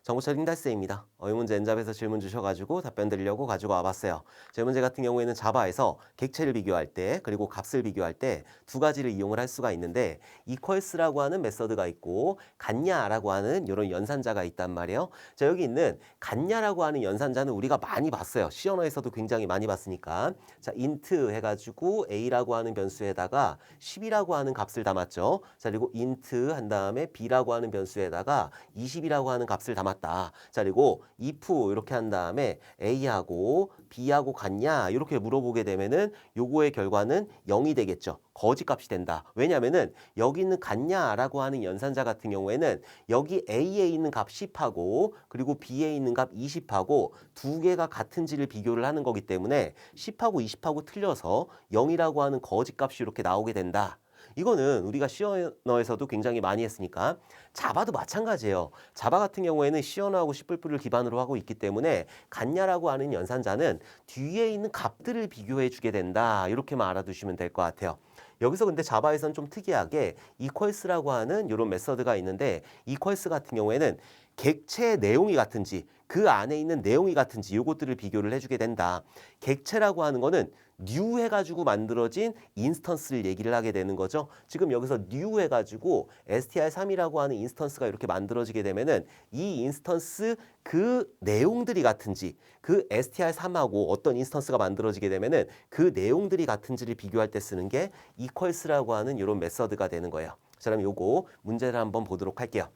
정보철 링달스입니다. 이 문제 엔잡에서 질문 주셔가지고 답변 드리려고 가지고 와봤어요. 제 문제 같은 경우에는 자바에서 객체를 비교할 때 그리고 값을 비교할 때 두 가지를 이용을 할 수가 있는데 equals라고 하는 메서드가 있고 같냐라고 하는 이런 연산자가 있단 말이에요. 자, 여기 있는 같냐라고 하는 연산자는 우리가 많이 봤어요. C 언어에서도 굉장히 많이 봤으니까. 자, int 해가지고 a라고 하는 변수에다가 10이라고 하는 값을 담았죠. 자, 그리고 int 한 다음에 b라고 하는 변수에다가 20이라고 하는 값을 담았다. 자, 그리고 if 이렇게 한 다음에 a하고 b하고 같냐 이렇게 물어보게 되면은 요거의 결과는 0이 되겠죠. 거짓 값이 된다. 왜냐면은 여기 있는 같냐라고 하는 연산자 같은 경우에는 여기 a에 있는 값 10하고 그리고 b에 있는 값 20하고 두 개가 같은지를 비교를 하는 거기 때문에 10하고 20하고 틀려서 0이라고 하는 거짓 값이 이렇게 나오게 된다. 이거는 우리가 C 언어에서도 굉장히 많이 했으니까 자바도 마찬가지예요. 자바 같은 경우에는 C 언어하고 C++를 기반으로 하고 있기 때문에 같냐라고 하는 연산자는 뒤에 있는 값들을 비교해 주게 된다. 이렇게만 알아두시면 될 것 같아요. 여기서 근데 자바에서는 좀 특이하게 equals라고 하는 이런 메서드가 있는데 equals 같은 경우에는 객체의 내용이 같은지 그 안에 있는 내용이 같은지 요것들을 비교를 해주게 된다. 객체라고 하는 거는 new 해가지고 만들어진 인스턴스를 얘기를 하게 되는 거죠. 지금 여기서 new 해가지고 str3이라고 하는 인스턴스가 이렇게 만들어지게 되면은 이 인스턴스 그 내용들이 같은지 그 str3하고 어떤 인스턴스가 만들어지게 되면은 그 내용들이 같은지를 비교할 때 쓰는 게 equals라고 하는 이런 메서드가 되는 거예요. 자, 그럼 요거 문제를 한번 보도록 할게요.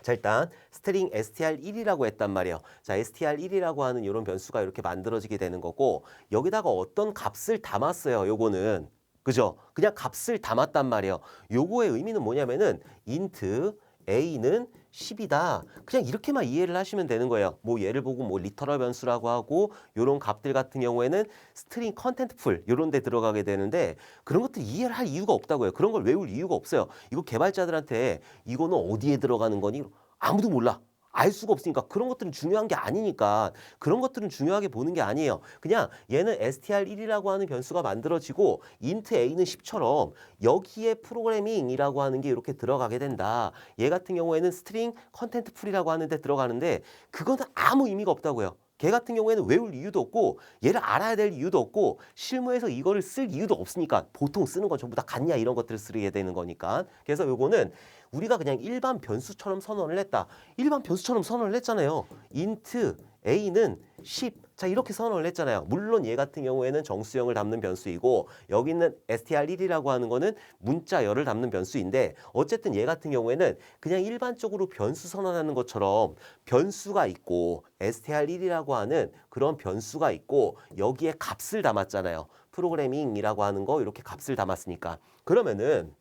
자, 일단 스트링 str1이라고 했단 말이에요. 자, str1이라고 하는 이런 변수가 이렇게 만들어지게 되는 거고 여기다가 어떤 값을 담았어요. 요거는. 그죠? 그냥 값을 담았단 말이에요. 요거의 의미는 뭐냐면은 int a는 10이다. 그냥 이렇게만 이해를 하시면 되는 거예요. 뭐 얘를 보고 뭐 리터럴 변수라고 하고 요런 값들 같은 경우에는 스트링 컨텐트 풀 요런 데 들어가게 되는데 그런 것들 이해를 할 이유가 없다고요. 그런 걸 외울 이유가 없어요. 이거 개발자들한테 이거는 어디에 들어가는 거니? 아무도 몰라. 알 수가 없으니까 그런 것들은 중요한 게 아니니까 그런 것들은 중요하게 보는 게 아니에요. 그냥 얘는 str1이라고 하는 변수가 만들어지고 int a는 10처럼 여기에 프로그래밍이라고 하는 게 이렇게 들어가게 된다. 얘 같은 경우에는 스트링 컨텐트 풀이라고 하는 데 들어가는데 그거는 아무 의미가 없다고요. 걔 같은 경우에는 외울 이유도 없고 얘를 알아야 될 이유도 없고 실무에서 이거를 쓸 이유도 없으니까 보통 쓰는 건 전부 다 같냐 이런 것들을 쓰게 되는 거니까 그래서 요거는 우리가 그냥 일반 변수처럼 선언을 했다. 일반 변수처럼 선언을 했잖아요. int a는 10. 자, 이렇게 선언을 했잖아요. 물론 얘 같은 경우에는 정수형을 담는 변수이고 여기 있는 str1이라고 하는 거는 문자열을 담는 변수인데 어쨌든 얘 같은 경우에는 그냥 일반적으로 변수 선언하는 것처럼 변수가 있고 str1이라고 하는 그런 변수가 있고 여기에 값을 담았잖아요. 프로그래밍이라고 하는 거 이렇게 값을 담았으니까 그러면은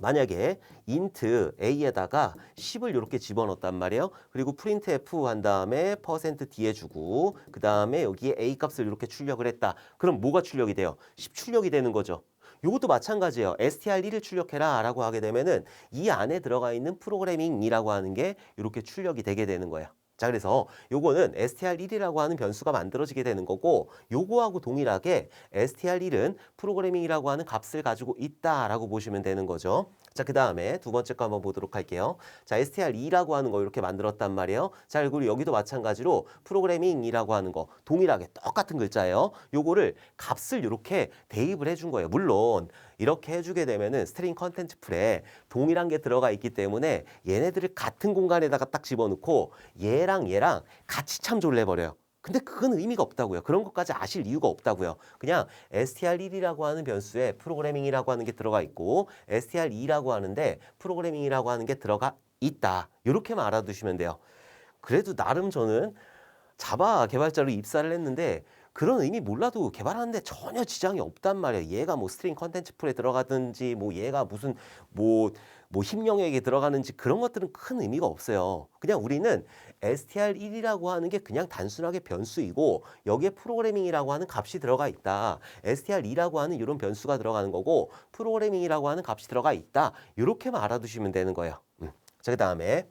만약에 int a에다가 10을 이렇게 집어넣었단 말이에요. 그리고 printf 한 다음에 %d 해주고 그 다음에 여기에 a 값을 이렇게 출력을 했다. 그럼 뭐가 출력이 돼요? 10 출력이 되는 거죠. 이것도 마찬가지예요. str1을 출력해라 라고 하게 되면은 이 안에 들어가 있는 프로그래밍이라고 하는 게 이렇게 출력이 되게 되는 거예요. 자, 그래서 요거는 str1이라고 하는 변수가 만들어지게 되는 거고 요거하고 동일하게 str1은 프로그래밍이라고 하는 값을 가지고 있다라고 보시면 되는 거죠. 자, 그 다음에 두 번째 거 한번 보도록 할게요. 자, str2라고 하는 거 이렇게 만들었단 말이에요. 자, 그리고 여기도 마찬가지로 프로그래밍이라고 하는 거 동일하게 똑같은 글자예요. 요거를 값을 이렇게 대입을 해준 거예요. 물론 이렇게 해주게 되면은 스트링 컨텐츠 풀에 동일한 게 들어가 있기 때문에 얘네들을 같은 공간에다가 딱 집어넣고 얘랑 같이 참조를 해버려요. 근데 그건 의미가 없다고요. 그런 것까지 아실 이유가 없다고요. 그냥 str1이라고 하는 변수에 프로그래밍이라고 하는 게 들어가 있고 str2라고 하는데 프로그래밍이라고 하는 게 들어가 있다. 이렇게만 알아두시면 돼요. 그래도 나름 저는 자바 개발자로 입사를 했는데 그런 의미 몰라도 개발하는데 전혀 지장이 없단 말이에요. 얘가 뭐 스트링 컨텐츠 풀에 들어가든지 뭐 얘가 무슨 뭐 힘 영역에 들어가는지 그런 것들은 큰 의미가 없어요. 그냥 우리는 str1이라고 하는 게 그냥 단순하게 변수이고 여기에 프로그래밍이라고 하는 값이 들어가 있다. str2라고 하는 이런 변수가 들어가는 거고 프로그래밍이라고 하는 값이 들어가 있다. 이렇게만 알아두시면 되는 거예요. 자, 그 다음에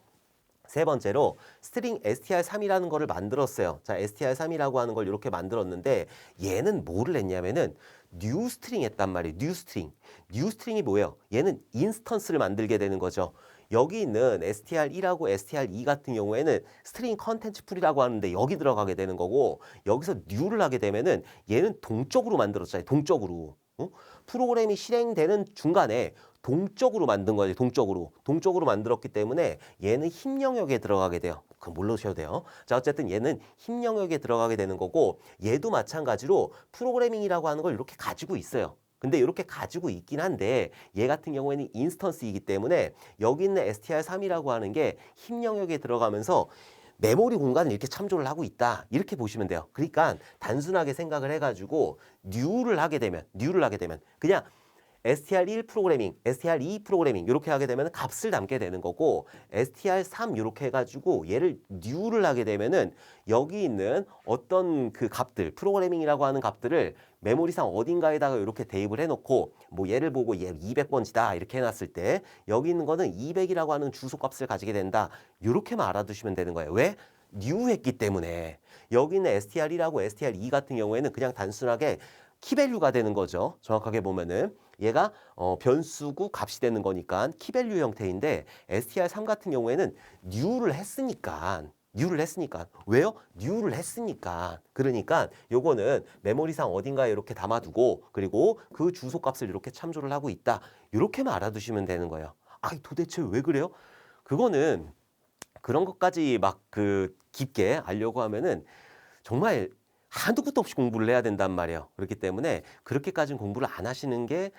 세 번째로 스트링 str3이라는 거를 만들었어요. 자, str3이라고 하는 걸 이렇게 만들었는데 얘는 뭐를 했냐면은 new string 했단 말이에요. new string. new string이 뭐예요? 얘는 인스턴스를 만들게 되는 거죠. 여기 있는 str1하고 str2 같은 경우에는 스트링 컨텐츠 풀이라고 하는데 여기 들어가게 되는 거고 여기서 new를 하게 되면은 얘는 동적으로 만들었잖아요. 동적으로. 프로그램이 실행되는 중간에 동적으로 만든 거지. 동적으로 만들었기 때문에 얘는 힘 영역에 들어가게 돼요. 그건 모르셔도 돼요. 자, 어쨌든 얘는 힘 영역에 들어가게 되는 거고 얘도 마찬가지로 프로그래밍이라고 하는 걸 이렇게 가지고 있어요. 근데 이렇게 가지고 있긴 한데 얘 같은 경우에는 인스턴스이기 때문에 여기 있는 str3이라고 하는 게 힘 영역에 들어가면서 메모리 공간을 이렇게 참조를 하고 있다. 이렇게 보시면 돼요. 그러니까 단순하게 생각을 해가지고 new를 하게 되면 그냥 str1 프로그래밍, str2 프로그래밍 이렇게 하게 되면 값을 담게 되는 거고 str3 이렇게 해가지고 얘를 new를 하게 되면은 여기 있는 어떤 그 값들, 프로그래밍이라고 하는 값들을 메모리상 어딘가에다가 이렇게 대입을 해놓고 뭐 얘를 보고 얘 200번지다 이렇게 해놨을 때 여기 있는 거는 200이라고 하는 주소값을 가지게 된다. 이렇게만 알아두시면 되는 거예요. 왜? new 했기 때문에. 여기 있는 str1하고 str2 같은 경우에는 그냥 단순하게 키밸류가 되는 거죠. 정확하게 보면은 얘가 변수고 값이 되는 거니까 키밸류 형태인데 str3 같은 경우에는 new를 했으니까 왜요? new를 했으니까. 그러니까 요거는 메모리상 어딘가에 이렇게 담아두고 그리고 그 주소 값을 이렇게 참조를 하고 있다. 이렇게만 알아두시면 되는 거예요. 아, 도대체 왜 그래요? 그거는 그런 것까지 막 그 깊게 알려고 하면은 정말 한도 끝도 없이 공부를 해야 된단 말이에요. 그렇기 때문에 그렇게까지는 공부를 안 하시는 게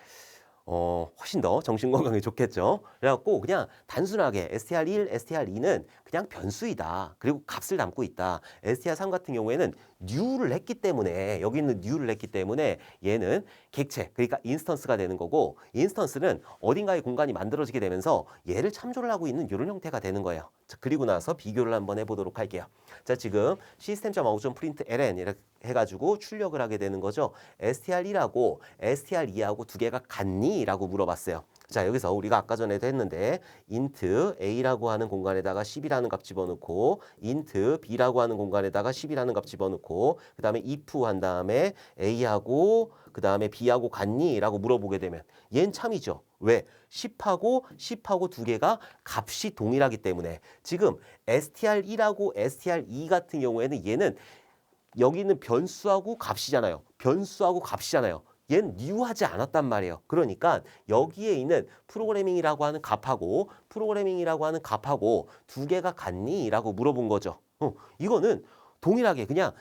훨씬 더 정신건강에 좋겠죠. 그래갖고 그냥 단순하게 str1, str2는 그냥 변수이다. 그리고 값을 담고 있다. str3 같은 경우에는 new를 했기 때문에 여기 있는 new를 했기 때문에 얘는 객체, 그러니까 인스턴스가 되는 거고 인스턴스는 어딘가에 공간이 만들어지게 되면서 얘를 참조를 하고 있는 이런 형태가 되는 거예요. 자, 그리고 나서 비교를 한번 해보도록 할게요. 자, 지금 system.out.println 이렇게 해가지고 출력을 하게 되는 거죠. str1하고 str2하고 두 개가 같니? 라고 물어봤어요. 자, 여기서 우리가 아까 전에도 했는데 int a라고 하는 공간에다가 10이라는 값 집어넣고 int b라고 하는 공간에다가 10이라는 값 집어넣고 그 다음에 if 한 다음에 a하고 그 다음에 b하고 같니? 라고 물어보게 되면 얘는 참이죠. 왜? 10하고 두 개가 값이 동일하기 때문에 지금 str1하고 str2 같은 경우에는 얘는 여기 있는 변수하고 값이잖아요. 얘는 new하지 않았단 말이에요. 그러니까 여기에 있는 프로그래밍이라고 하는 값하고 두 개가 같니? 라고 물어본 거죠. 이거는 동일하게 그냥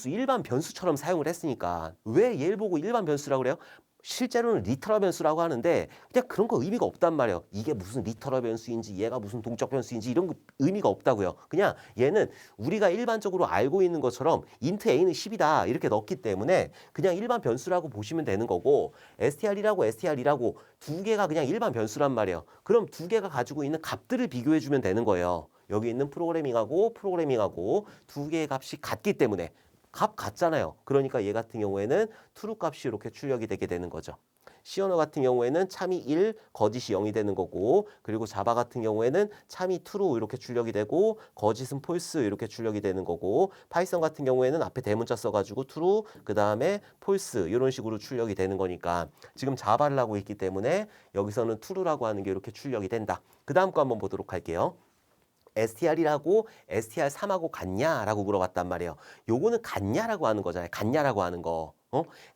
일반 변수처럼 사용을 했으니까 왜 얘를 보고 일반 변수라고 그래요? 실제로는 리터럴 변수라고 하는데 그냥 그런 거 의미가 없단 말이에요. 이게 무슨 리터럴 변수인지 얘가 무슨 동적 변수인지 이런 거 의미가 없다고요. 그냥 얘는 우리가 일반적으로 알고 있는 것처럼 int a는 10이다 이렇게 넣기 때문에 그냥 일반 변수라고 보시면 되는 거고 str이라고 str2라고 두 개가 그냥 일반 변수란 말이에요. 그럼 두 개가 가지고 있는 값들을 비교해 주면 되는 거예요. 여기 있는 프로그래밍하고 두 개의 값이 같기 때문에 값 같잖아요. 그러니까 얘 같은 경우에는 true 값이 이렇게 출력이 되게 되는 거죠. C 언어 같은 경우에는 참이 1, 거짓이 0이 되는 거고 그리고 자바 같은 경우에는 참이 true 이렇게 출력이 되고 거짓은 false 이렇게 출력이 되는 거고 파이썬 같은 경우에는 앞에 대문자 써가지고 true 그 다음에 false 이런 식으로 출력이 되는 거니까 지금 자바를 하고 있기 때문에 여기서는 true라고 하는 게 이렇게 출력이 된다. 그 다음 거 한번 보도록 할게요. str이라고 str3하고 같냐라고 물어봤단 말이에요. 요거는 같냐라고 하는 거잖아요. 같냐라고 하는 거.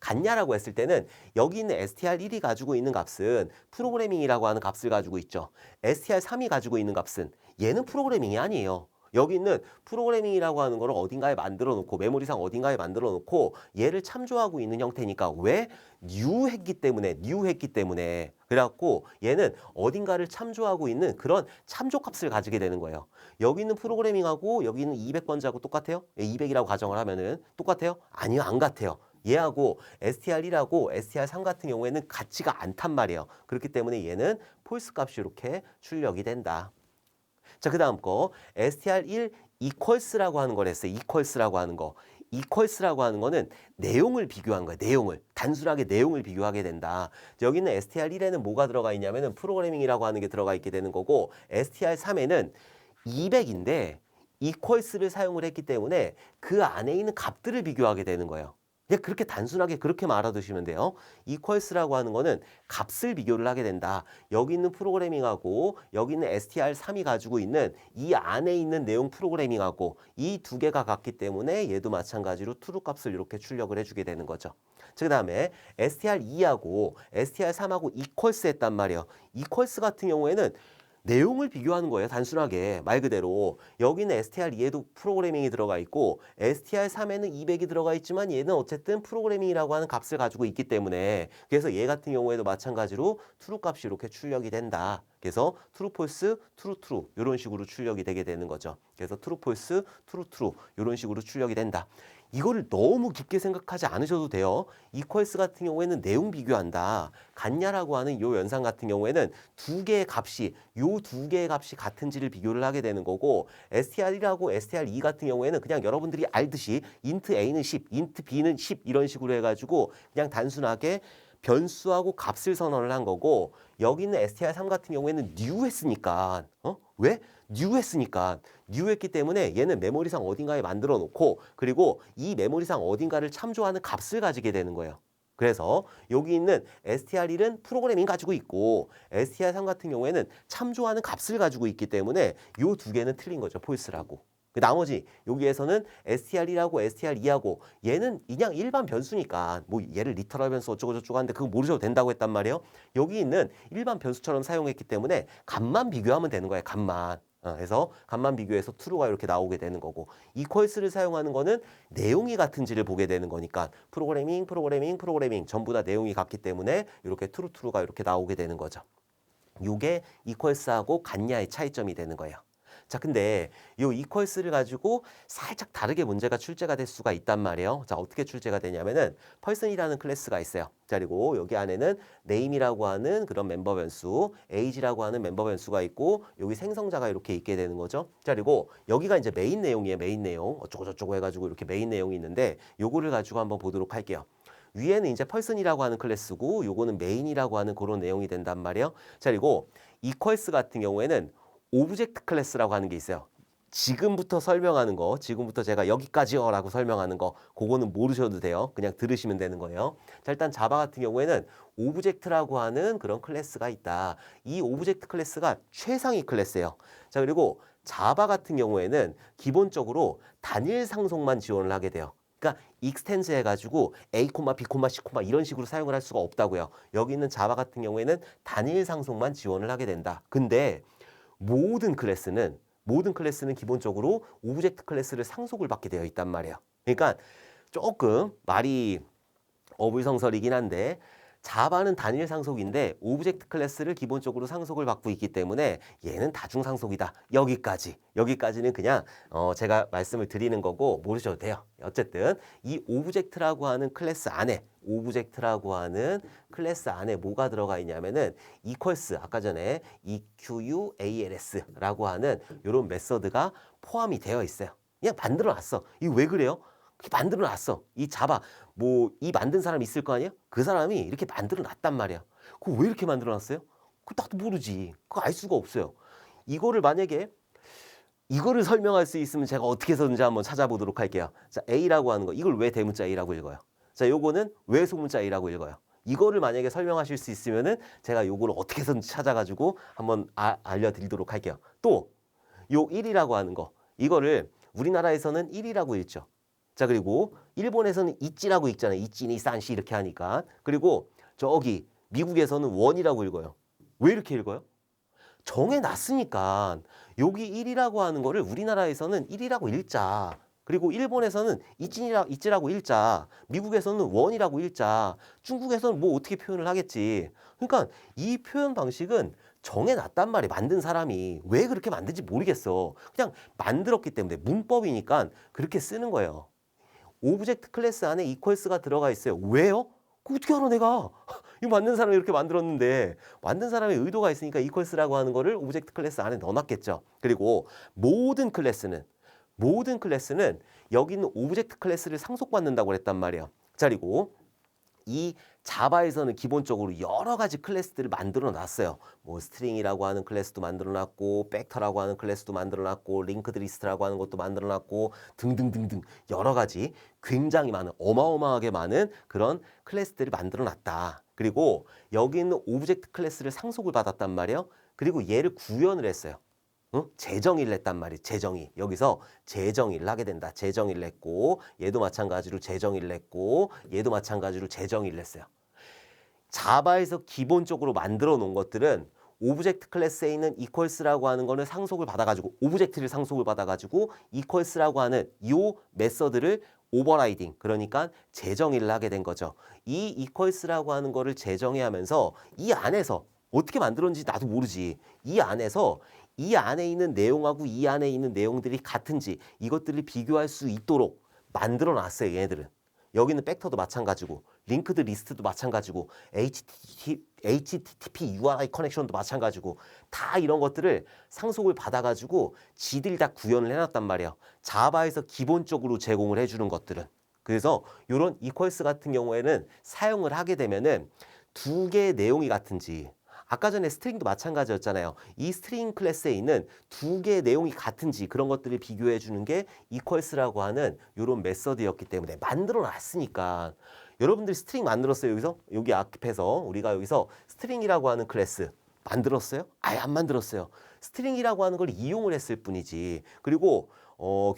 같냐라고 했을 때는 여기 있는 str1이 가지고 있는 값은 프로그래밍이라고 하는 값을 가지고 있죠. str3이 가지고 있는 값은 얘는 프로그래밍이 아니에요. 여기 있는 프로그래밍이라고 하는 거를 어딘가에 만들어 놓고 메모리상 어딘가에 만들어 놓고 얘를 참조하고 있는 형태니까 왜? new 했기 때문에 그래갖고 얘는 어딘가를 참조하고 있는 그런 참조값을 가지게 되는 거예요. 여기 있는 프로그래밍하고 여기 있는 200번지하고 똑같아요? 200이라고 가정을 하면은 똑같아요? 아니요, 안 같아요. 얘하고 str이라고 str3 같은 경우에는 같지가 않단 말이에요. 그렇기 때문에 얘는 false 값이 이렇게 출력이 된다. 자, 그 다음 거 str1 equals라고 하는 걸 했어요. equals라고 하는 거. equals라고 하는 거는 내용을 비교한 거예요. 단순하게 내용을 비교하게 된다. 여기는 str1에는 뭐가 들어가 있냐면은 프로그래밍이라고 하는 게 들어가 있게 되는 거고 str3에는 200인데 equals를 사용을 했기 때문에 그 안에 있는 값들을 비교하게 되는 거예요. 그냥 그렇게 단순하게 그렇게 알아두시면 돼요. equals라고 하는 거는 값을 비교를 하게 된다. 여기 있는 프로그래밍하고 여기 있는 str3이 가지고 있는 이 안에 있는 내용 프로그래밍하고 이 두 개가 같기 때문에 얘도 마찬가지로 true 값을 이렇게 출력을 해주게 되는 거죠. 그 다음에 str2하고 str3하고 equals 했단 말이에요. equals 같은 경우에는 내용을 비교하는 거예요. 단순하게 말 그대로 여기는 str2에도 프로그래밍이 들어가 있고 str3에는 200이 들어가 있지만 얘는 어쨌든 프로그래밍이라고 하는 값을 가지고 있기 때문에 그래서 얘 같은 경우에도 마찬가지로 true 값이 이렇게 출력이 된다. 그래서 true false, true true 이런 식으로 출력이 되게 되는 거죠. 그래서 true false, true true 이런 식으로 출력이 된다. 이거를 너무 깊게 생각하지 않으셔도 돼요. equals 같은 경우에는 내용 비교한다. 같냐라고 하는 이 연산 같은 경우에는 두 개의 값이 요 두 개의 값이 같은지를 비교를 하게 되는 거고 str1하고 str2 같은 경우에는 그냥 여러분들이 알듯이 int a는 10, int b는 10 이런 식으로 해가지고 그냥 단순하게 변수하고 값을 선언을 한 거고 여기 있는 str3 같은 경우에는 new 했으니까 왜? new 했으니까 new 했기 때문에 얘는 메모리상 어딘가에 만들어 놓고 그리고 이 메모리상 어딘가를 참조하는 값을 가지게 되는 거예요. 그래서 여기 있는 str1은 프로그래밍 가지고 있고 str3 같은 경우에는 참조하는 값을 가지고 있기 때문에 이 두 개는 틀린 거죠. false라고. 나머지 여기에서는 str1하고 str2하고 얘는 그냥 일반 변수니까 뭐 얘를 리터럴 변수 어쩌고저쩌고 하는데 그거 모르셔도 된다고 했단 말이에요. 여기 있는 일반 변수처럼 사용했기 때문에 값만 비교하면 되는 거예요. 값만. 그래서 값만 비교해서 true가 이렇게 나오게 되는 거고 equals를 사용하는 거는 내용이 같은지를 보게 되는 거니까 프로그래밍 전부 다 내용이 같기 때문에 이렇게 true가 이렇게 나오게 되는 거죠. 이게 equals하고 같냐의 차이점이 되는 거예요. 자, 근데 이 equals를 가지고 살짝 다르게 문제가 출제가 될 수가 있단 말이에요. 자, 어떻게 출제가 되냐면은 person이라는 클래스가 있어요. 자, 그리고 여기 안에는 name이라고 하는 그런 멤버 변수, age라고 하는 멤버 변수가 있고 여기 생성자가 이렇게 있게 되는 거죠. 자, 그리고 여기가 이제 메인 내용이에요. 메인 내용. 어쩌고저쩌고 해가지고 이렇게 메인 내용이 있는데 요거를 가지고 한번 보도록 할게요. 위에는 이제 person이라고 하는 클래스고 요거는 main이라고 하는 그런 내용이 된단 말이에요. 자, 그리고 equals 같은 경우에는 오브젝트 클래스라고 하는 게 있어요. 지금부터 설명하는 거, 지금부터 제가 여기까지요 라고 설명하는 거, 그거는 모르셔도 돼요. 그냥 들으시면 되는 거예요. 자, 일단 자바 같은 경우에는 오브젝트라고 하는 그런 클래스가 있다. 이 오브젝트 클래스가 최상위 클래스예요. 자, 그리고 자바 같은 경우에는 기본적으로 단일 상속만 지원을 하게 돼요. 그러니까 익스텐스 해가지고 A, B, C, 이런 식으로 사용을 할 수가 없다고요. 여기 있는 자바 같은 경우에는 단일 상속만 지원을 하게 된다. 근데 모든 클래스는 기본적으로 오브젝트 클래스를 상속을 받게 되어 있단 말이에요. 그러니까 조금 말이 어불성설이긴 한데 자바는 단일 상속인데 오브젝트 클래스를 기본적으로 상속을 받고 있기 때문에 얘는 다중 상속이다. 여기까지는 그냥 제가 말씀을 드리는 거고 모르셔도 돼요. 어쨌든 이 오브젝트라고 하는 클래스 안에 뭐가 들어가 있냐면은 equals 아까 전에 equals라고 하는 이런 메서드가 포함이 되어 있어요. 그냥 만들어 놨어. 이거 왜 그래요? 만들어 놨어. 이 자바 이 만든 사람 있을 거 아니에요? 그 사람이 이렇게 만들어 놨단 말이야. 그거 왜 이렇게 만들어 놨어요? 그거 나도 모르지. 그거 알 수가 없어요. 이거를 만약에 이거를 설명할 수 있으면 제가 어떻게 해서든지 한번 찾아보도록 할게요. 자, A라고 하는 거. 이걸 왜 대문자 A라고 읽어요? 자, 요거는 왜 소문자 A라고 읽어요? 이거를 만약에 설명하실 수 있으면은 제가 요거를 어떻게 해서든지 찾아가지고 한번 알려드리도록 할게요. 또, 요 1이라고 하는 거. 이거를 우리나라에서는 1이라고 읽죠. 자, 그리고 일본에서는 이찌라고 읽잖아요. 이찌니 산시 이렇게 하니까. 그리고 저기 미국에서는 원이라고 읽어요. 왜 이렇게 읽어요? 정해놨으니까 여기 1이라고 하는 거를 우리나라에서는 1이라고 읽자. 그리고 일본에서는 이찌라고 읽자. 미국에서는 원이라고 읽자. 중국에서는 뭐 어떻게 표현을 하겠지. 그러니까 이 표현 방식은 정해놨단 말이에요. 만든 사람이. 왜 그렇게 만든지 모르겠어. 그냥 만들었기 때문에 문법이니까 그렇게 쓰는 거예요. 오브젝트 클래스 안에 equals가 들어가 있어요. 왜요? 그거 어떻게 알아 내가? 이거 만든 사람이 이렇게 만들었는데 만든 사람의 의도가 있으니까 equals라고 하는 거를 오브젝트 클래스 안에 넣어놨겠죠. 그리고 모든 클래스는 여기 있는 오브젝트 클래스를 상속받는다고 그랬단 말이에요. 자, 그리고 이 자바에서는 기본적으로 여러 가지 클래스들을 만들어 놨어요. 뭐 스트링이라고 하는 클래스도 만들어 놨고, 벡터라고 하는 클래스도 만들어 놨고, 링크드 리스트라고 하는 것도 만들어 놨고, 등등등등 여러 가지 굉장히 많은, 어마어마하게 많은 그런 클래스들을 만들어 놨다. 그리고 여기 있는 오브젝트 클래스를 상속을 받았단 말이에요. 그리고 얘를 구현을 했어요. 재정의를 했단 말이에요. 재정의. 여기서 재정의를 하게 된다. 재정의를 했고, 얘도 마찬가지로 재정의를 했고, 얘도 마찬가지로 재정의를 했어요. 자바에서 기본적으로 만들어 놓은 것들은 오브젝트 클래스에 있는 equals라고 하는 거는 상속을 받아가지고, 오브젝트를 상속을 받아가지고 equals라고 하는 이 메서드를 오버라이딩, 그러니까 재정의를 하게 된 거죠. 이 equals라고 하는 거를 재정의하면서 이 안에서 어떻게 만들었는지 나도 모르지. 이 안에서 이 안에 있는 내용하고 이 안에 있는 내용들이 같은지 이것들을 비교할 수 있도록 만들어 놨어요, 얘네들은. 여기는 벡터도 마찬가지고, 링크드 리스트도 마찬가지고, HTTP URI 커넥션도 마찬가지고, 다 이런 것들을 상속을 받아가지고 지들이 다 구현을 해놨단 말이에요. 자바에서 기본적으로 제공을 해주는 것들은. 그래서 이런 equals 같은 경우에는 사용을 하게 되면은 두 개의 내용이 같은지, 아까 전에 스트링도 마찬가지였잖아요. 이 스트링 클래스에 있는 두 개의 내용이 같은지 그런 것들을 비교해 주는 게 equals라고 하는 이런 메서드였기 때문에 만들어 놨으니까 여러분들 스트링 만들었어요. 여기서 여기 앞에서 우리가 여기서 스트링이라고 하는 클래스 만들었어요? 아예 안 만들었어요. 스트링이라고 하는 걸 이용을 했을 뿐이지. 그리고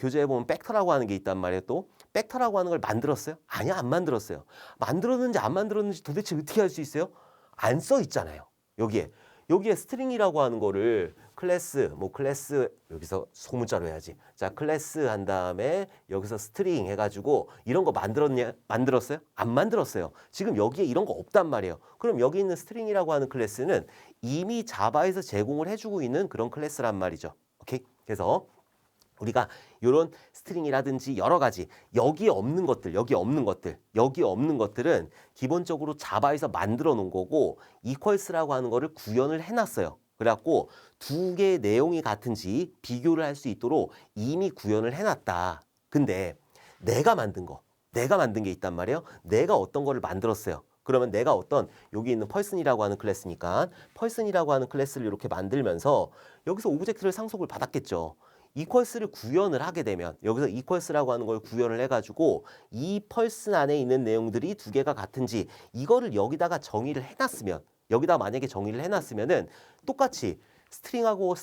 교재에 보면 벡터라고 하는 게 있단 말이에요. 또 벡터라고 하는 걸 만들었어요? 아니야, 안 만들었어요. 만들었는지 안 만들었는지 도대체 어떻게 할 수 있어요? 안 써 있잖아요. 여기에 스트링이라고 하는 거를 클래스 여기서 소문자로 해야지. 자, 클래스 한 다음에 여기서 스트링 해가지고 이런 거 만들었어요? 안 만들었어요. 지금 여기에 이런 거 없단 말이에요. 그럼 여기 있는 스트링이라고 하는 클래스는 이미 자바에서 제공을 해주고 있는 그런 클래스란 말이죠. 오케이? 그래서 우리가 이런 스트링이라든지 여러 가지 여기에 없는 것들은 기본적으로 자바에서 만들어 놓은 거고 equals라고 하는 거를 구현을 해놨어요. 그래갖고 두 개의 내용이 같은지 비교를 할 수 있도록 이미 구현을 해놨다. 근데 내가 만든 게 있단 말이에요. 내가 어떤 거를 만들었어요. 그러면 내가 어떤 여기 있는 펄슨이라고 하는 클래스니까 펄슨이라고 하는 클래스를 이렇게 만들면서 여기서 오브젝트를 상속을 받았겠죠. equals를 구현을 하게 되면 여기서 equals라고 하는 걸 구현을 해가지고 이 펄슨 안에 있는 내용들이 두 개가 같은지 이거를 여기다가 정의를 해놨으면 여기다 만약에 정의를 해놨으면은 똑같이 스트링하고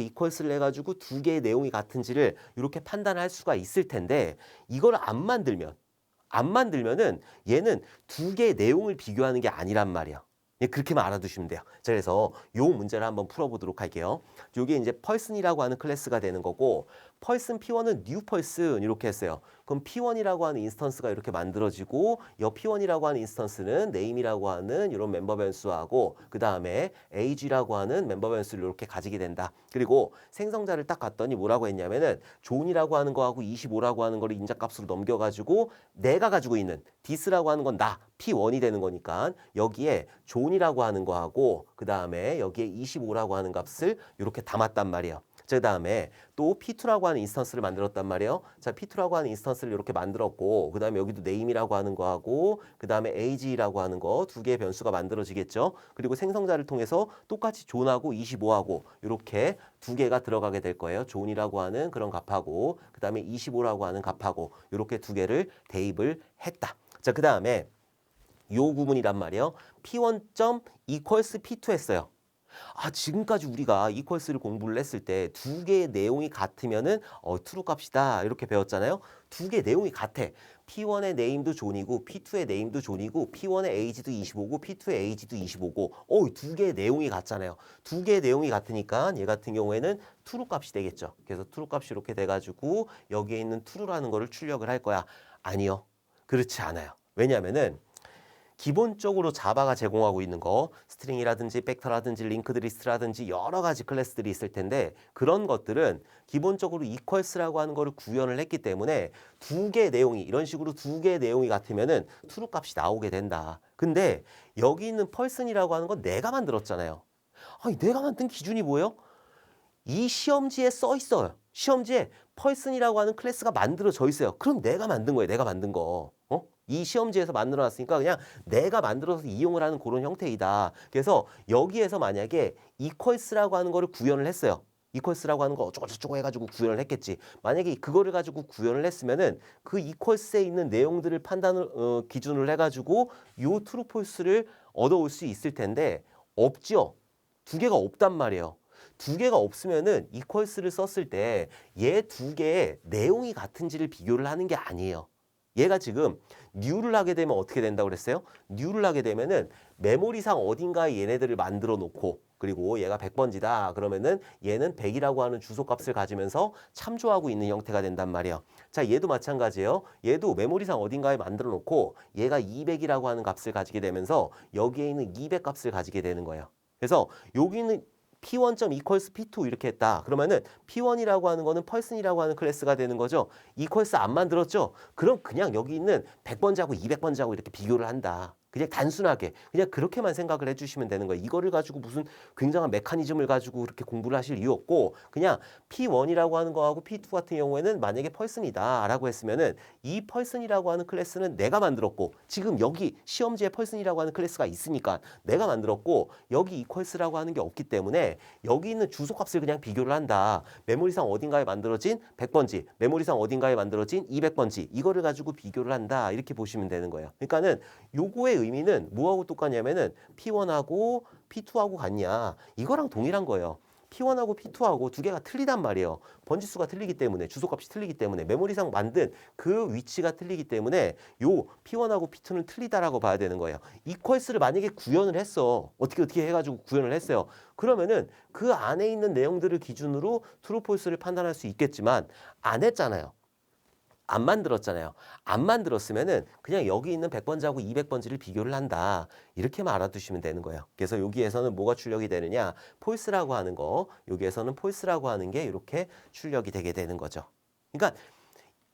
equals를 해가지고 두 개의 내용이 같은지를 이렇게 판단할 수가 있을 텐데 이걸 안 만들면은 얘는 두 개의 내용을 비교하는 게 아니란 말이야. 예, 그렇게만 알아두시면 돼요. 자, 그래서 요 문제를 한번 풀어보도록 할게요. 요게 이제 펄슨이라고 하는 클래스가 되는 거고 펄슨 P1은 new 펄슨 이렇게 했어요. 그럼 P1이라고 하는 인스턴스가 이렇게 만들어지고 여 P1이라고 하는 인스턴스는 name이라고 하는 이런 멤버 변수하고 그 다음에 age라고 하는 멤버 변수를 이렇게 가지게 된다. 그리고 생성자를 딱 갔더니 뭐라고 했냐면은 존이라고 하는 거하고 25라고 하는 거를 인자값으로 넘겨가지고 내가 가지고 있는 this라고 하는 건 나 P1이 되는 거니까 여기에 존이라고 하는 거하고 그 다음에 여기에 25라고 하는 값을 이렇게 담았단 말이에요. 그 다음에 또 P2라고 하는 인스턴스를 만들었단 말이에요. 자, P2라고 하는 인스턴스를 이렇게 만들었고 그 다음에 여기도 name이라고 하는 거하고 그 다음에 age라고 하는 거 두 개의 변수가 만들어지겠죠. 그리고 생성자를 통해서 똑같이 존하고 25하고 이렇게 두 개가 들어가게 될 거예요. 존이라고 하는 그런 값하고 그 다음에 25라고 하는 값하고 이렇게 두 개를 대입을 했다. 자, 그 다음에 요 구문이란 말이에요. P1. equals P2 했어요. 아, 지금까지 우리가 equals를 공부를 했을 때 두 개의 내용이 같으면은 true 값이다 이렇게 배웠잖아요. 두 개의 내용이 같아. P1의 name도 존이고 P2의 name도 존이고 P1의 age도 25고 P2의 age도 25고 두 개의 내용이 같잖아요. 두 개의 내용이 같으니까 얘 같은 경우에는 true 값이 되겠죠. 그래서 true 값이 이렇게 돼가지고 여기에 있는 true라는 거를 출력을 할 거야. 아니요. 그렇지 않아요. 왜냐하면은 기본적으로 자바가 제공하고 있는 거 스트링이라든지 벡터라든지 링크드 리스트라든지 여러 가지 클래스들이 있을 텐데 그런 것들은 기본적으로 equals라고 하는 거를 구현을 했기 때문에 두 개의 내용이 이런 식으로 두 개의 내용이 같으면은 true 값이 나오게 된다. 근데 여기 있는 펄슨이라고 하는 건 내가 만들었잖아요. 아니, 내가 만든 기준이 뭐예요? 이 시험지에 써 있어요. 시험지에 펄슨이라고 하는 클래스가 만들어져 있어요. 그럼 내가 만든 거예요. 내가 만든 거. 이 시험지에서 만들어 놨으니까 그냥 내가 만들어서 이용을 하는 그런 형태이다. 그래서 여기에서 만약에 equals라고 하는 거를 구현을 했어요. equals라고 하는 거 어쩌고저쩌고 해가지고 구현을 했겠지. 만약에 그거를 가지고 구현을 했으면은 그 equals에 있는 내용들을 판단을 기준을 해가지고 요 true false를 얻어올 수 있을 텐데 없죠. 두 개가 없단 말이에요. 두 개가 없으면은 equals를 썼을 때 얘 두 개의 내용이 같은지를 비교를 하는 게 아니에요. 얘가 지금 new를 하게 되면 어떻게 된다고 그랬어요? new를 하게 되면은 메모리상 어딘가에 얘네들을 만들어 놓고 그리고 얘가 100번지다 그러면은 얘는 100이라고 하는 주소값을 가지면서 참조하고 있는 형태가 된단 말이에요. 자, 얘도 마찬가지예요. 얘도 메모리상 어딘가에 만들어 놓고 얘가 200이라고 하는 값을 가지게 되면서 여기에 있는 200 값을 가지게 되는 거예요. 그래서 여기는 P1. equals P2 이렇게 했다. 그러면은 P1이라고 하는 거는 펄슨이라고 하는 클래스가 되는 거죠. equals 안 만들었죠? 그럼 그냥 여기 있는 100번지하고 200번지하고 이렇게 비교를 한다. 그냥 단순하게 그냥 그렇게만 생각을 해주시면 되는 거예요. 이거를 가지고 무슨 굉장한 메커니즘을 가지고 그렇게 공부를 하실 이유 없고 그냥 P1이라고 하는 거하고 P2 같은 경우에는 만약에 펄슨이다 라고 했으면은 이 펄슨이라고 하는 클래스는 내가 만들었고 지금 여기 시험지에 펄슨이라고 하는 클래스가 있으니까 내가 만들었고 여기 equals라고 하는 게 없기 때문에 여기 있는 주소값을 그냥 비교를 한다. 메모리상 어딘가에 만들어진 100번지, 메모리상 어딘가에 만들어진 200번지 이거를 가지고 비교를 한다. 이렇게 보시면 되는 거예요. 그러니까는 요거의 의미는 뭐하고 똑같냐면은 P1하고 P2하고 같냐. 이거랑 동일한 거예요. P1하고 P2하고 두 개가 틀리단 말이에요. 번지수가 틀리기 때문에 주소값이 틀리기 때문에 메모리상 만든 그 위치가 틀리기 때문에 요 P1하고 P2는 틀리다라고 봐야 되는 거예요. equals를 만약에 구현을 했어. 어떻게 해가지고 구현을 했어요. 그러면은 그 안에 있는 내용들을 기준으로 true, false를 판단할 수 있겠지만 안 했잖아요. 안 만들었잖아요. 안 만들었으면은 그냥 여기 있는 100번지하고 200번지를 비교를 한다. 이렇게만 알아두시면 되는 거예요. 그래서 여기에서는 뭐가 출력이 되느냐? 폴스라고 하는 거. 여기에서는 폴스라고 하는 게 이렇게 출력이 되게 되는 거죠. 그러니까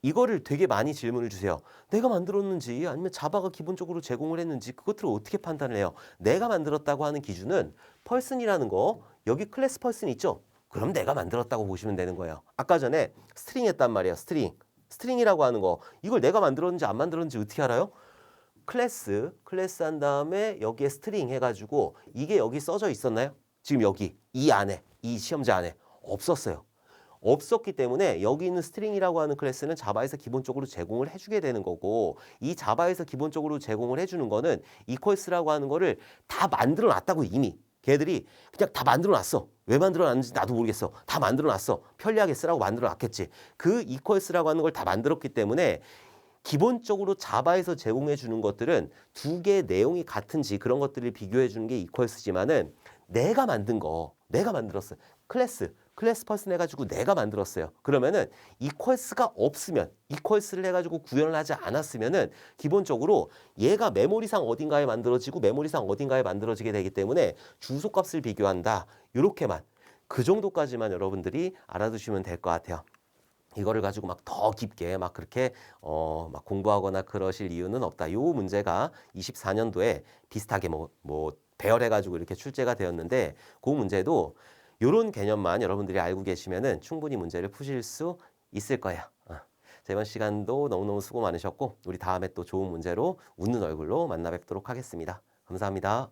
이거를 되게 많이 질문을 주세요. 내가 만들었는지 아니면 자바가 기본적으로 제공을 했는지 그것들을 어떻게 판단을 해요? 내가 만들었다고 하는 기준은 펄슨이라는 거 여기 클래스 펄슨 있죠? 그럼 내가 만들었다고 보시면 되는 거예요. 아까 전에 스트링 했단 말이에요. 스트링이라고 하는 거 이걸 내가 만들었는지 안 만들었는지 어떻게 알아요? 클래스 한 다음에 여기에 스트링 해가지고 이게 여기 써져 있었나요? 지금 여기 이 안에 이 시험지 안에 없었어요. 없었기 때문에 여기 있는 스트링이라고 하는 클래스는 자바에서 기본적으로 제공을 해주게 되는 거고 이 자바에서 기본적으로 제공을 해주는 거는 equals라고 하는 거를 다 만들어 놨다고 이미 걔들이 그냥 다 만들어 놨어. 왜 만들어 놨는지 나도 모르겠어. 다 만들어 놨어. 편리하게 쓰라고 만들어 놨겠지. 그 equals라고 하는 걸 다 만들었기 때문에 기본적으로 자바에서 제공해 주는 것들은 두 개의 내용이 같은지 그런 것들을 비교해 주는 게 equals지만은 내가 만든 거, 내가 만들었어요. 클래스 펄슨 해가지고 내가 만들었어요. 그러면은 equals가 없으면, equals를 해가지고 구현을 하지 않았으면은 기본적으로 얘가 메모리상 어딘가에 만들어지고 메모리상 어딘가에 만들어지게 되기 때문에 주소값을 비교한다. 이렇게만 그 정도까지만 여러분들이 알아두시면 될 것 같아요. 이거를 가지고 막 더 깊게 막 그렇게 막 공부하거나 그러실 이유는 없다. 요 문제가 24년도에 비슷하게 뭐 배열해가지고 이렇게 출제가 되었는데 그 문제도 요런 개념만 여러분들이 알고 계시면은 충분히 문제를 푸실 수 있을 거예요. 자, 이번 시간도 너무너무 수고 많으셨고 우리 다음에 또 좋은 문제로 웃는 얼굴로 만나 뵙도록 하겠습니다. 감사합니다.